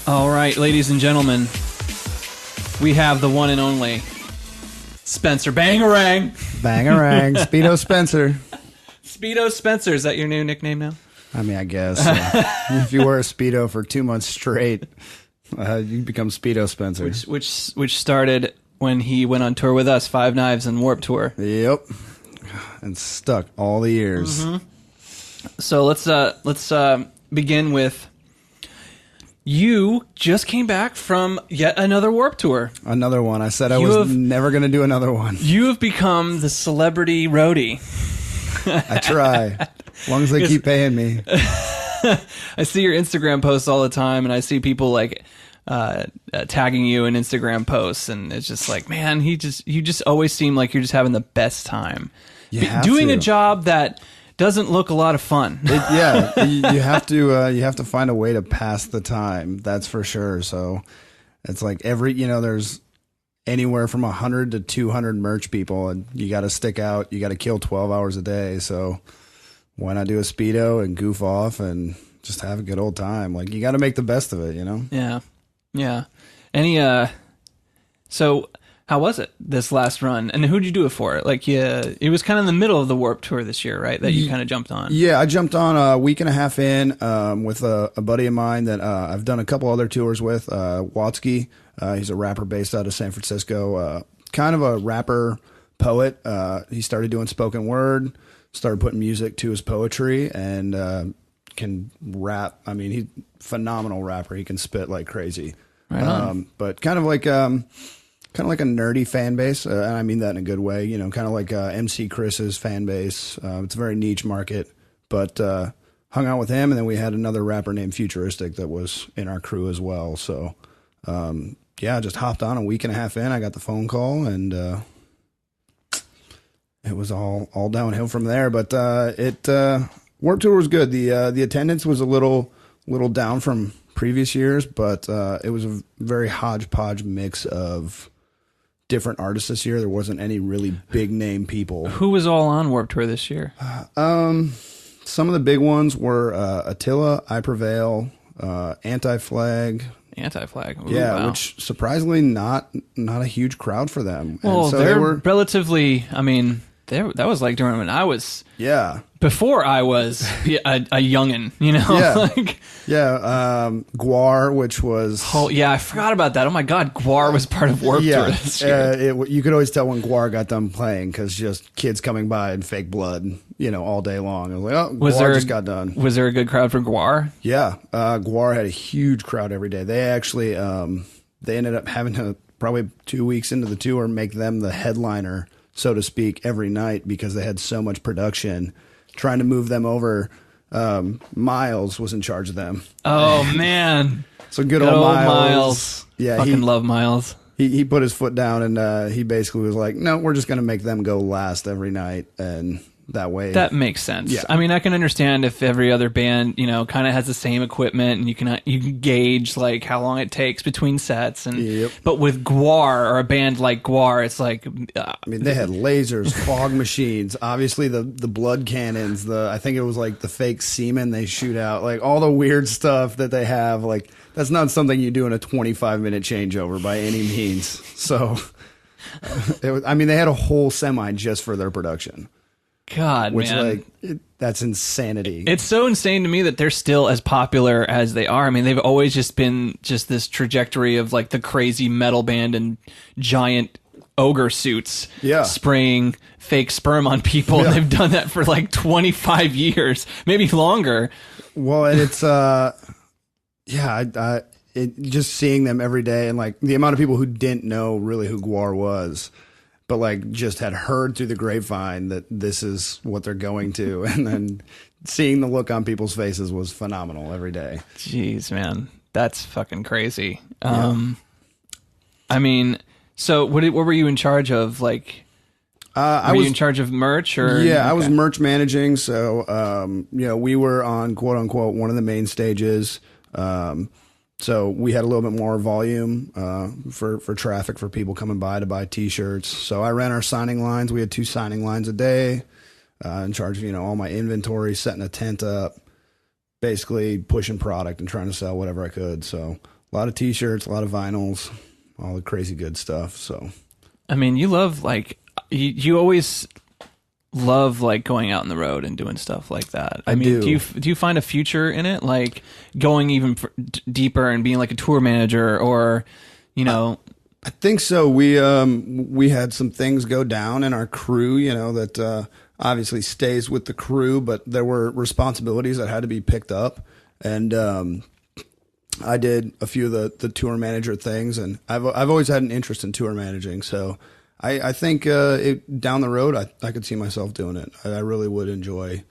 All right, ladies and gentlemen, we have the one and only Spencer Bangarang. Bangarang. Speedo Spencer. Speedo Spencer. Is that your new nickname now? I mean, I guess. If you wear a Speedo for 2 months straight, you become Speedo Spencer. Which started when he went on tour with us, Five Knives and Warped Tour. Yep. And stuck all the years. Mm-hmm. So let's begin with... You just came back from yet another Warped Tour. Another one. I said I was never going to do another one. You have become the celebrity roadie. I try. As long as they keep paying me. I see your Instagram posts all the time, and I see people like tagging you in Instagram posts, and it's just like, man, you just always seem like you're just having the best time. Doing a job that doesn't look a lot of fun. You have to find a way to pass the time. That's for sure. So it's like there's anywhere from 100 to 200 merch people, and you got to stick out. You got to kill 12 hours a day. So why not do a Speedo and goof off and just have a good old time? Like, you got to make the best of it, you know? Yeah. Yeah. So how was it this last run? And who'd you do it for? Like, it was kind of in the middle of the Warped Tour this year, right? That you kind of jumped on. Yeah, I jumped on a week and a half in with a buddy of mine that I've done a couple other tours with, Watsky. He's a rapper based out of San Francisco, kind of a rapper poet. He started doing spoken word, started putting music to his poetry, and can rap. I mean, he's a phenomenal rapper. He can spit like crazy. Right on. But kind of like a nerdy fan base, and I mean that in a good way. You know, kind of like MC Chris's fan base. It's a very niche market, but hung out with him, and then we had another rapper named Futuristic that was in our crew as well. So, just hopped on a week and a half in. I got the phone call, and it was all downhill from there. But Warped Tour was good. The attendance was a little down from previous years, but it was a very hodgepodge mix of different artists this year. There wasn't any really big name people. Who was all on Warped Tour this year? Some of the big ones were Attila, I Prevail, Anti-Flag. Anti-Flag. Ooh, yeah, wow. Which surprisingly not a huge crowd for them. Well, and so they're relatively, I mean, that was like during when I was... Yeah. Before I was a youngin', you know? Yeah. Guar, which was... Oh, yeah, I forgot about that. Oh, my God, Guar was part of Warped Tour this year. You could always tell when Guar got done playing, because just kids coming by and fake blood, all day long. I was like, Guar just got done. Was there a good crowd for Guar? Yeah. Guar had a huge crowd every day. They actually, they ended up having to, probably 2 weeks into the tour, make them the headliner, so to speak, every night, because they had so much production. Trying to move them over. Miles was in charge of them. Oh, man. So good old Miles. Yeah, fucking love Miles. He put his foot down, and he basically was like, no, we're just going to make them go last every night. And that way. That makes sense. Yeah. I mean, I can understand if every other band, kind of has the same equipment, and you can gauge like how long it takes between sets. And but with Guar, or a band like Guar, it's like I mean, they had lasers, fog machines, obviously the blood cannons, I think it was like the fake semen they shoot out, like all the weird stuff that they have. Like, that's not something you do in a 25-minute changeover by any means. So they had a whole semi just for their production. God, man. That's insanity. It's so insane to me that they're still as popular as they are. I mean, they've always just been this trajectory of like the crazy metal band and giant ogre suits spraying fake sperm on people. Yeah. And they've done that for like 25 years, maybe longer. Well, and it's, just seeing them every day, and like the amount of people who didn't know really who Guar was, but like just had heard through the grapevine that this is what they're going to. And then seeing the look on people's faces was phenomenal every day. Jeez, man. That's fucking crazy. I mean, so what were you in charge of? Like, were you in charge of merch, or? Yeah, okay. I was merch managing. So, we were on quote unquote one of the main stages. So we had a little bit more volume for traffic, for people coming by to buy T-shirts. So I ran our signing lines. We had 2 signing lines a day, in charge of all my inventory, setting a tent up, basically pushing product and trying to sell whatever I could. So A lot of T-shirts, a lot of vinyls, all the crazy good stuff. So, I mean, you love like you always love like going out on the road and doing stuff like that. I mean, do you find a future in it, like going even deeper and being like a tour manager, or you know? I think so. We had some things go down in our crew, you know, that obviously stays with the crew, but there were responsibilities that had to be picked up, and I did a few of the tour manager things, and I've always had an interest in tour managing. So I think down the road, I could see myself doing it. I really would enjoy.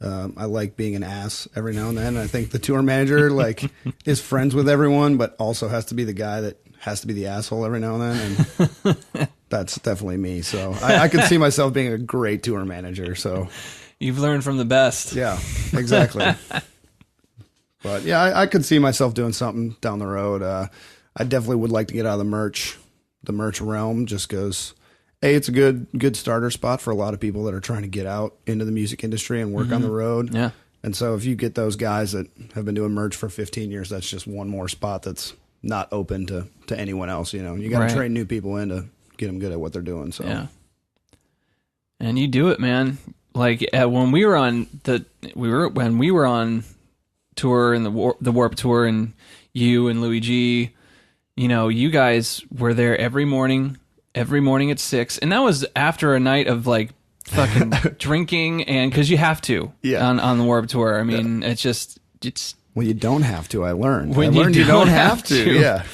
I like being an ass every now and then. I think the tour manager like is friends with everyone, but also has to be the guy that has to be the asshole every now and then. And that's definitely me. So I could see myself being a great tour manager. So you've learned from the best. Yeah, exactly. But yeah, I could see myself doing something down the road. I definitely would like to get out of the merch realm, just because it's a good starter spot for a lot of people that are trying to get out into the music industry and work on the road. Yeah. And so if you get those guys that have been doing merch for 15 years, that's just one more spot that's not open to anyone else. You know, you got to train new people in to get them good at what they're doing. So yeah. And you do it, man. Like when we were on tour and the Warp Tour, and you and Louis G, you know, you guys were there every morning at 6, and that was after a night of like fucking drinking, and because you have to on the Warp Tour. I mean, it's well, you don't have to. I learned you don't have to. Yeah,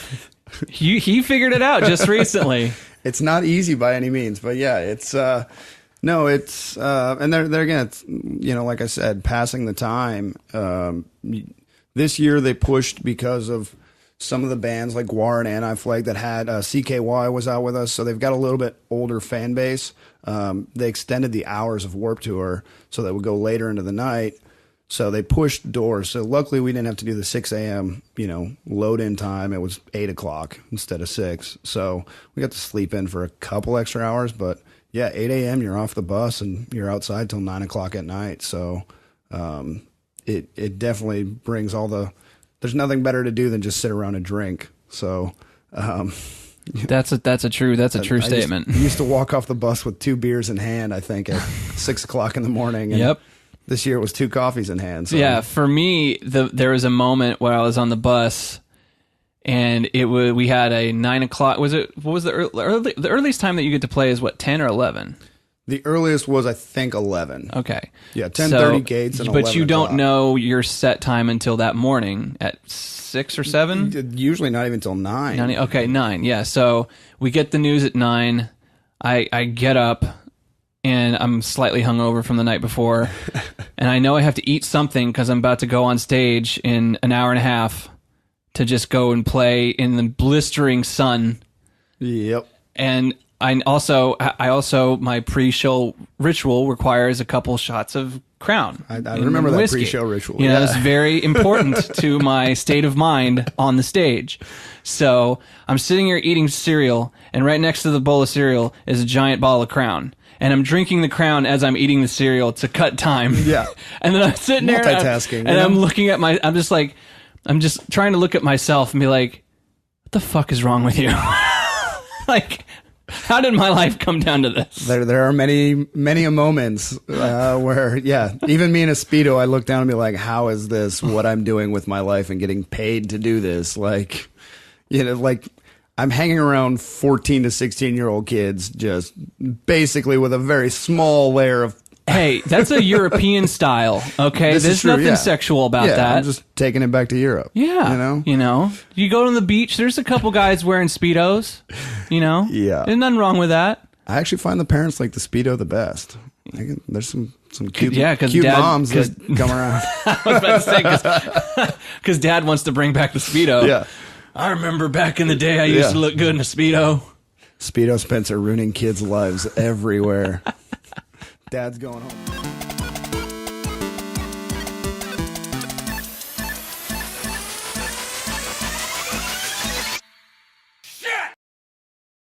he figured it out just recently. It's not easy by any means, but yeah, it's no, it's and there again, it's, you know, like I said, passing the time. This year they pushed because of some of the bands like War and Anti-Flag that had CKY was out with us, so they've got a little bit older fan base. They extended the hours of Warp Tour so that would go later into the night. So they pushed doors. So luckily we didn't have to do the 6 a.m., you know, load in time. It was 8 o'clock instead of 6. So we got to sleep in for a couple extra hours. But yeah, 8 a.m. you're off the bus and you're outside till 9 o'clock at night. So it definitely brings all the, there's nothing better to do than just sit around and drink. So that's a true statement. I used to walk off the bus with 2 beers in hand, I think, at 6 o'clock in the morning. And yep. This year it was 2 coffees in hand. So. Yeah, for me, there was a moment where I was on the bus, and we had a 9 o'clock. What was the earliest time that you get to play is what, 10 or 11? The earliest was, I think, 11. Okay. Yeah, 10:30 gates and 11 But you don't o'clock. know your set time until that morning at 6 or 7? Usually not even till 9. 9. Okay, 9. Yeah. So we get the news at 9. I get up, and I'm slightly hungover from the night before, and I know I have to eat something because I'm about to go on stage in an hour and a half to just go and play in the blistering sun. Yep. And I also my pre-show ritual requires a couple shots of Crown. I remember that pre-show ritual. You know, it's very important to my state of mind on the stage. So I'm sitting here eating cereal, and right next to the bowl of cereal is a giant bottle of Crown. And I'm drinking the Crown as I'm eating the cereal to cut time. Yeah. And then I'm sitting there multitasking, and I'm looking at I'm just trying to look at myself and be like, what the fuck is wrong with you? Like, how did my life come down to this? There are many moments where, yeah, even me in a Speedo, I look down and be like, how is this what I'm doing with my life and getting paid to do this? Like, you know, like I'm hanging around 14 to 16-year-old kids just basically with a very small layer of... Hey, that's a European style, okay? There's true, nothing sexual about that. I'm just taking it back to Europe. Yeah. You know? You go to the beach, there's a couple guys wearing Speedos, you know? Yeah. There's nothing wrong with that. I actually find the parents like the Speedo the best. There's some cute, cute moms that come around. I was about to say, because Dad wants to bring back the Speedo. Yeah. I remember back in the day I used to look good in a Speedo. Speedo Spencer ruining kids' lives everywhere. Dad's going home.